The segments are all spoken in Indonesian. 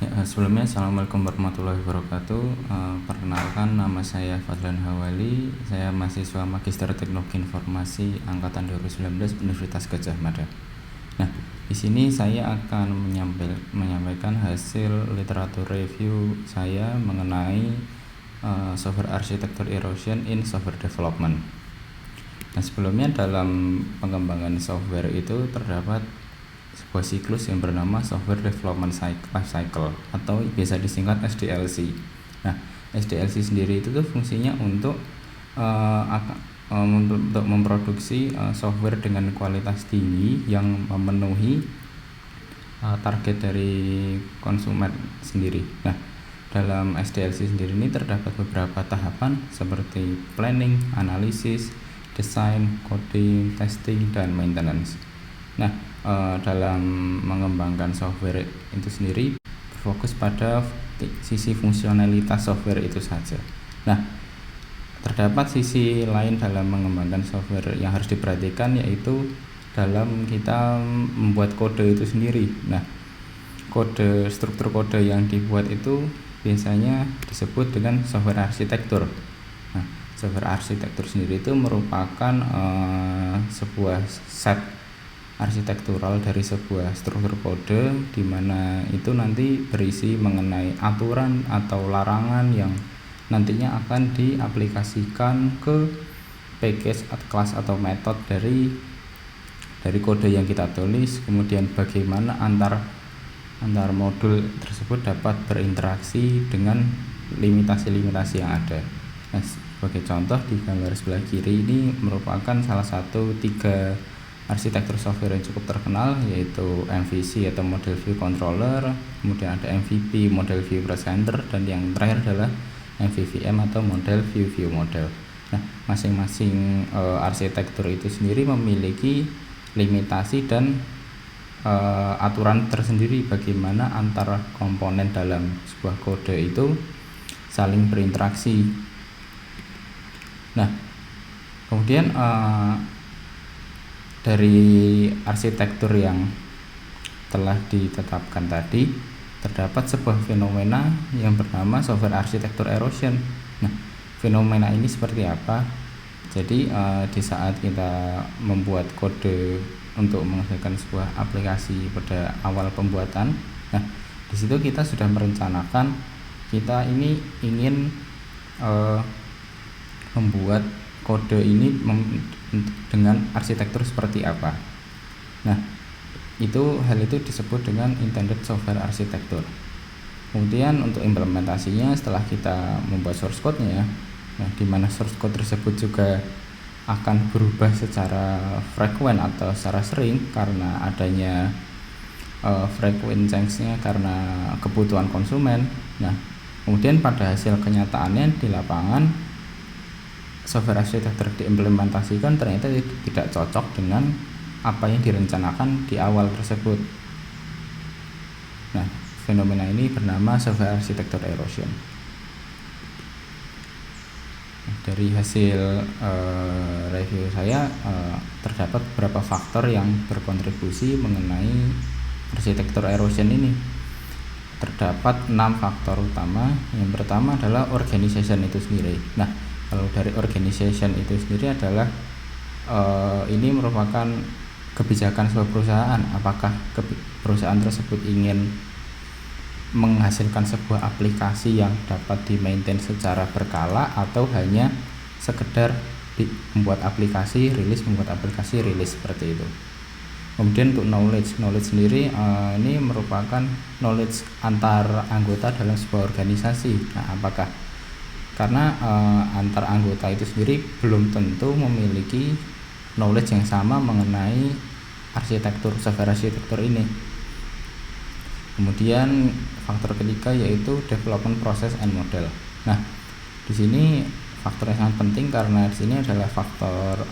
Sebelumnya Assalamualaikum warahmatullahi wabarakatuh. Perkenalkan, nama saya Fadlan Hawali. Saya mahasiswa Magister Teknologi Informasi Angkatan 2019 Universitas Gadjah Mada. Nah, di sini saya akan menyampaikan hasil literatur review saya mengenai software architecture erosion in software development. Nah, sebelumnya dalam pengembangan software itu terdapat sebuah siklus yang bernama Software Development Life Cycle atau biasa disingkat SDLC. Nah, SDLC sendiri itu tuh fungsinya untuk memproduksi software dengan kualitas tinggi yang memenuhi target dari konsumen sendiri. Nah, dalam SDLC sendiri ini terdapat beberapa tahapan seperti planning, analisis, desain, coding, testing, dan maintenance. Nah, dalam mengembangkan software itu sendiri berfokus pada sisi fungsionalitas software itu saja. Nah, terdapat sisi lain dalam mengembangkan software yang harus diperhatikan, yaitu dalam kita membuat kode itu sendiri. Nah, struktur kode yang dibuat itu biasanya disebut dengan software arsitektur. Nah, software arsitektur sendiri itu merupakan sebuah set arsitektural dari sebuah struktur kode, di mana itu nanti berisi mengenai aturan atau larangan yang nantinya akan diaplikasikan ke package, kelas atau metode dari kode yang kita tulis. Kemudian bagaimana antar modul tersebut dapat berinteraksi dengan limitasi-limitasi yang ada. Nah, sebagai contoh di gambar sebelah kiri ini merupakan salah satu 3 arsitektur software yang cukup terkenal, yaitu MVC atau Model View Controller, kemudian ada MVP Model View Presenter, dan yang terakhir adalah MVVM atau Model View Model. Nah, masing-masing arsitektur itu sendiri memiliki limitasi dan aturan tersendiri bagaimana antara komponen dalam sebuah kode itu saling berinteraksi. Nah, kemudian dari arsitektur yang telah ditetapkan tadi, terdapat sebuah fenomena yang bernama software architecture erosion. Nah, fenomena ini seperti apa? Jadi di saat kita membuat kode untuk menghasilkan sebuah aplikasi pada awal pembuatan, nah di situ kita sudah merencanakan kita ini ingin membuat kode ini dengan arsitektur seperti apa. Nah, hal itu disebut dengan intended software architecture. Kemudian untuk implementasinya, setelah kita membuat source code-nya, nah di mana source code tersebut juga akan berubah secara frekuen atau secara sering karena adanya frequent change-nya karena kebutuhan konsumen. Nah, kemudian pada hasil kenyataannya di lapangan, software arsitektur diimplementasikan ternyata tidak cocok dengan apa yang direncanakan di awal tersebut. Nah, fenomena ini bernama software architecture erosion. Dari hasil review saya, terdapat beberapa faktor yang berkontribusi mengenai arsitektur erosion ini. Terdapat 6 faktor utama. Yang pertama adalah organization itu sendiri. Nah, kalau dari organization itu sendiri adalah ini merupakan kebijakan sebuah perusahaan. Apakah perusahaan tersebut ingin menghasilkan sebuah aplikasi yang dapat di-maintain secara berkala, atau hanya sekedar membuat aplikasi rilis seperti itu. Kemudian untuk knowledge sendiri, ini merupakan knowledge antar anggota dalam sebuah organisasi. Nah, apakah karena antar anggota itu sendiri belum tentu memiliki knowledge yang sama mengenai software arsitektur ini. Kemudian faktor ketiga yaitu development process and model. Nah, di sini faktor yang sangat penting karena di sini adalah faktor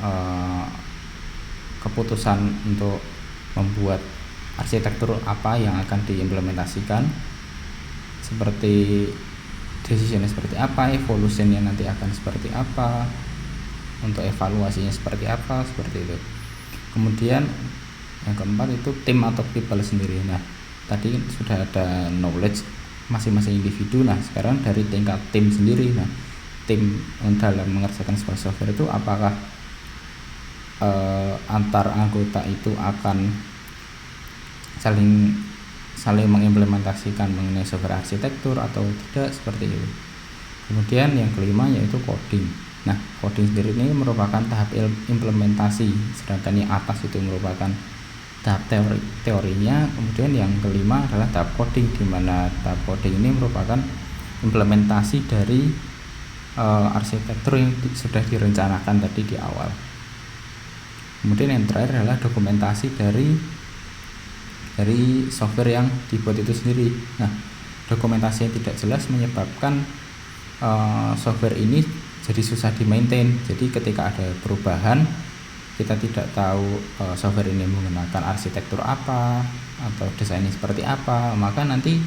keputusan untuk membuat arsitektur apa yang akan diimplementasikan, seperti decisionnya seperti apa, evolutionnya nanti akan seperti apa, untuk evaluasinya seperti apa, seperti itu. Kemudian yang keempat itu tim atau people sendiri. Nah, tadi sudah ada knowledge masing-masing individu. Nah, sekarang dari tingkat tim sendiri. Nah, tim dalam mengerjakan sebuah software itu apakah antar anggota itu akan saling mengimplementasikan mengenai software arsitektur atau tidak, seperti itu. Kemudian yang kelima yaitu coding. Nah, coding sendiri ini merupakan tahap implementasi, sedangkan yang atas itu merupakan tahap teorinya. Kemudian yang kelima adalah tahap coding, di mana tahap coding ini merupakan implementasi dari arsitektur yang sudah direncanakan tadi di awal. Kemudian yang terakhir adalah dokumentasi dari software yang dibuat itu sendiri. Nah, dokumentasi yang tidak jelas menyebabkan software ini jadi susah di-maintain. Jadi ketika ada perubahan, kita tidak tahu software ini menggunakan arsitektur apa atau desainnya seperti apa, maka nanti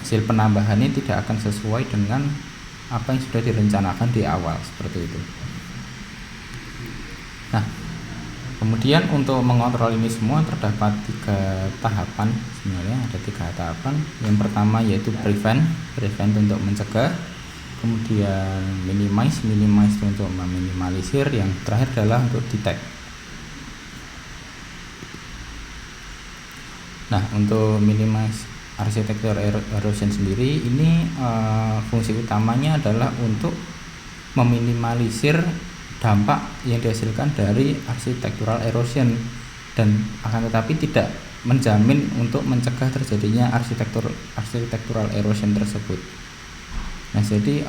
hasil penambahannya tidak akan sesuai dengan apa yang sudah direncanakan di awal, seperti itu. Nah, kemudian untuk mengontrol ini semua terdapat 3 tahapan. Sebenarnya ada 3 tahapan. Yang pertama yaitu prevent untuk mencegah, kemudian minimize untuk meminimalisir, yang terakhir adalah untuk detect. Nah, untuk minimize arsitektur erosion sendiri ini fungsi utamanya adalah untuk meminimalisir dampak yang dihasilkan dari architectural erosion, dan akan tetapi tidak menjamin untuk mencegah terjadinya architectural erosion tersebut. Nah, jadi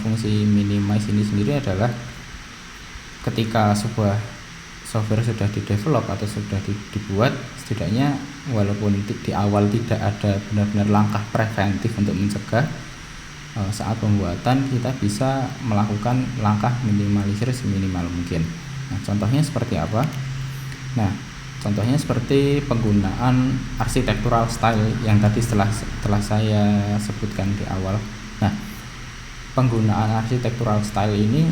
fungsi minimize ini sendiri adalah ketika sebuah software sudah di-develop atau sudah dibuat, setidaknya walaupun di awal tidak ada benar-benar langkah preventif untuk mencegah, saat pembuatan kita bisa melakukan langkah minimalisir seminimal mungkin. Nah, contohnya seperti apa? Nah, contohnya seperti penggunaan architectural style yang tadi setelah saya sebutkan di awal. Nah, penggunaan architectural style ini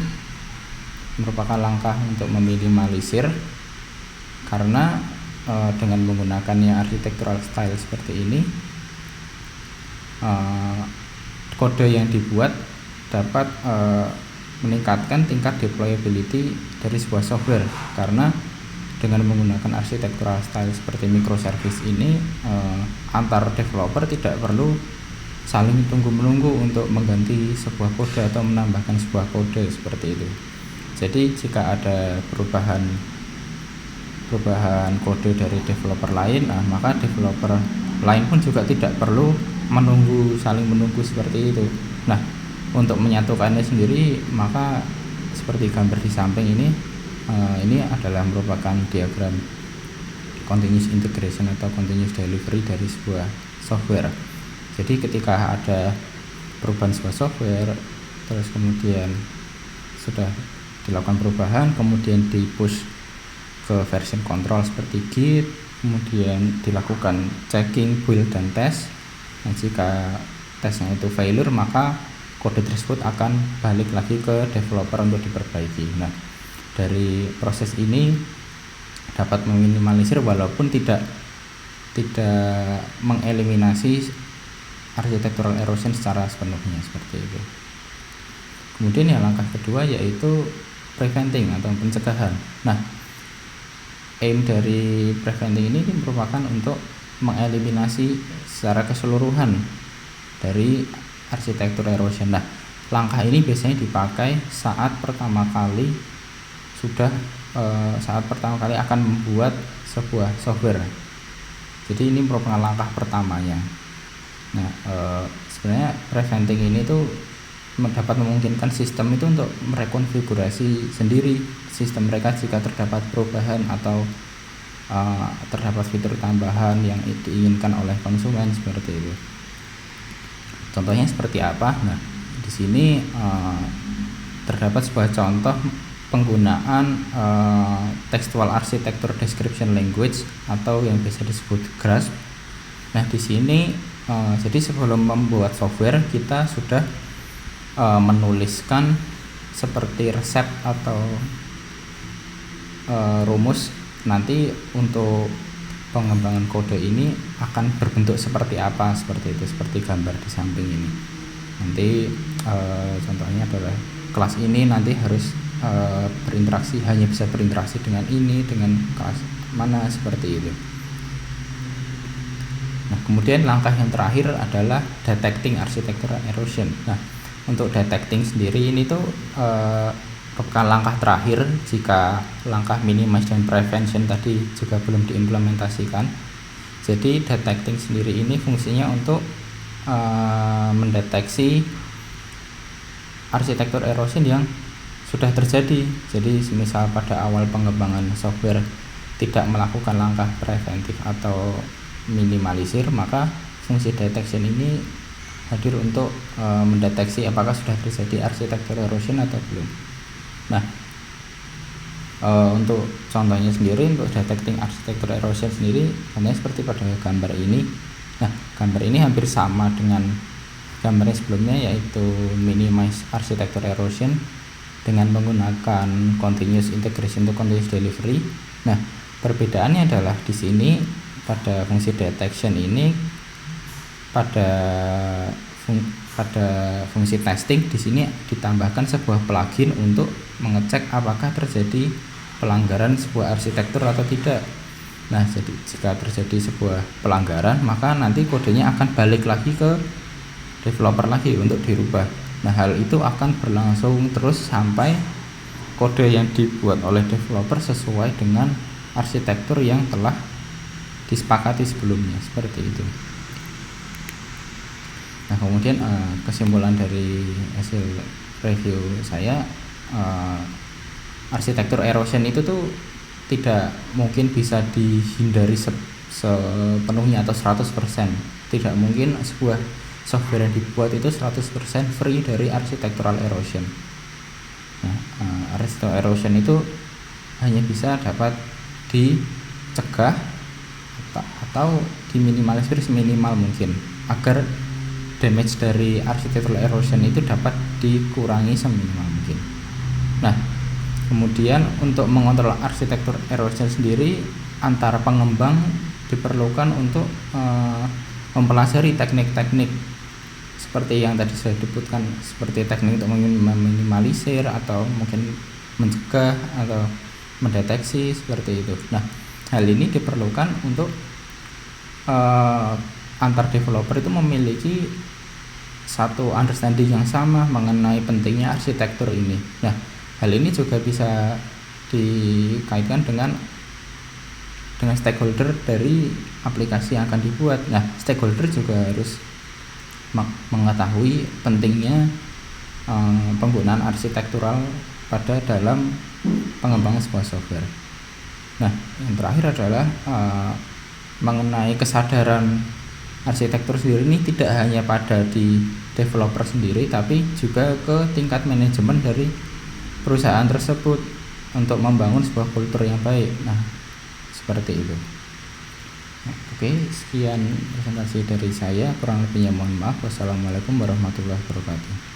merupakan langkah untuk meminimalisir, karena dengan menggunakannya architectural style seperti ini, kode yang dibuat dapat meningkatkan tingkat deployability dari sebuah software, karena dengan menggunakan architectural style seperti microservice ini, antar developer tidak perlu saling tunggu-menunggu untuk mengganti sebuah kode atau menambahkan sebuah kode, seperti itu. Jadi jika ada perubahan kode dari developer lain, maka developer lain pun juga tidak perlu saling menunggu seperti itu. Nah, untuk menyatukannya sendiri, maka seperti gambar di samping ini adalah merupakan diagram continuous integration atau continuous delivery dari sebuah software. Jadi ketika ada perubahan sebuah software, terus kemudian sudah dilakukan perubahan, kemudian di-push ke version control seperti Git, kemudian dilakukan checking, build, dan test. Nah, jika tesnya itu failure, maka kode tersebut akan balik lagi ke developer untuk diperbaiki. Nah, dari proses ini dapat meminimalisir walaupun tidak mengeliminasi architectural erosion secara sepenuhnya, seperti itu. Kemudian yang langkah kedua yaitu preventing atau pencegahan. Nah, aim dari preventing ini merupakan untuk mengeliminasi secara keseluruhan dari arsitektur erosion. Nah, langkah ini biasanya dipakai saat pertama kali akan membuat sebuah software. Jadi ini merupakan langkah pertamanya. Nah, sebenarnya preventing ini tuh dapat memungkinkan sistem itu untuk merekonfigurasi sendiri sistem mereka jika terdapat perubahan atau terdapat fitur tambahan yang diinginkan oleh konsumen, seperti itu. Contohnya seperti apa? Nah, di sini terdapat sebuah contoh penggunaan textual architecture description language atau yang biasa disebut GRASP. Nah, di sini jadi sebelum membuat software kita sudah menuliskan seperti resep atau rumus nanti untuk pengembangan kode ini akan berbentuk seperti apa, seperti itu, seperti gambar di samping ini. Nanti contohnya adalah kelas ini nanti harus berinteraksi, hanya bisa berinteraksi dengan ini, dengan kelas mana, seperti itu. Nah, kemudian langkah yang terakhir adalah detecting architectural erosion. Nah, untuk detecting sendiri ini tuh merupakan langkah terakhir jika langkah minimize dan prevention tadi juga belum diimplementasikan. Jadi detecting sendiri ini fungsinya untuk mendeteksi arsitektur erosion yang sudah terjadi. Jadi misal pada awal pengembangan software tidak melakukan langkah preventif atau minimalisir, maka fungsi detection ini hadir untuk mendeteksi apakah sudah terjadi arsitektur erosion atau belum. Nah, untuk contohnya sendiri, untuk detecting arsitektur erosion sendiri hanya seperti pada gambar ini. Nah, gambar ini hampir sama dengan gambar yang sebelumnya, yaitu minimize arsitektur erosion dengan menggunakan continuous integration to continuous delivery. Nah, perbedaannya adalah di sini pada fungsi detection ini pada fungsi testing di sini ditambahkan sebuah plugin untuk mengecek apakah terjadi pelanggaran sebuah arsitektur atau tidak. Nah, jadi jika terjadi sebuah pelanggaran, maka nanti kodenya akan balik lagi ke developer lagi untuk dirubah. Nah, hal itu akan berlangsung terus sampai kode yang dibuat oleh developer sesuai dengan arsitektur yang telah disepakati sebelumnya, seperti itu. Nah, kemudian kesimpulan dari hasil review saya, arsitektur erosion itu tuh tidak mungkin bisa dihindari sepenuhnya atau 100%. Tidak mungkin sebuah software yang dibuat itu 100% free dari architectural erosion. Nah, architectural erosion itu hanya bisa dapat dicegah atau diminimalisir seminimal mungkin agar damage dari architectural erosion itu dapat dikurangi seminimal mungkin. Nah, kemudian untuk mengontrol arsitektur erosion sendiri, antara pengembang diperlukan untuk mempelajari teknik-teknik seperti yang tadi saya sebutkan, seperti teknik untuk meminimalisir atau mungkin mencegah atau mendeteksi, seperti itu. Nah, hal ini diperlukan untuk antar developer itu memiliki satu understanding yang sama mengenai pentingnya arsitektur ini. Nah, hal ini juga bisa dikaitkan dengan stakeholder dari aplikasi yang akan dibuat. Nah, stakeholder juga harus mengetahui pentingnya penggunaan arsitektural pada dalam pengembangan sebuah software. Nah, yang terakhir adalah mengenai kesadaran arsitektur sendiri ini tidak hanya pada di developer sendiri, tapi juga ke tingkat manajemen dari perusahaan tersebut untuk membangun sebuah kultur yang baik. Nah, seperti itu. Nah, oke, sekian presentasi dari saya, kurang lebihnya mohon maaf. Wassalamualaikum warahmatullahi wabarakatuh.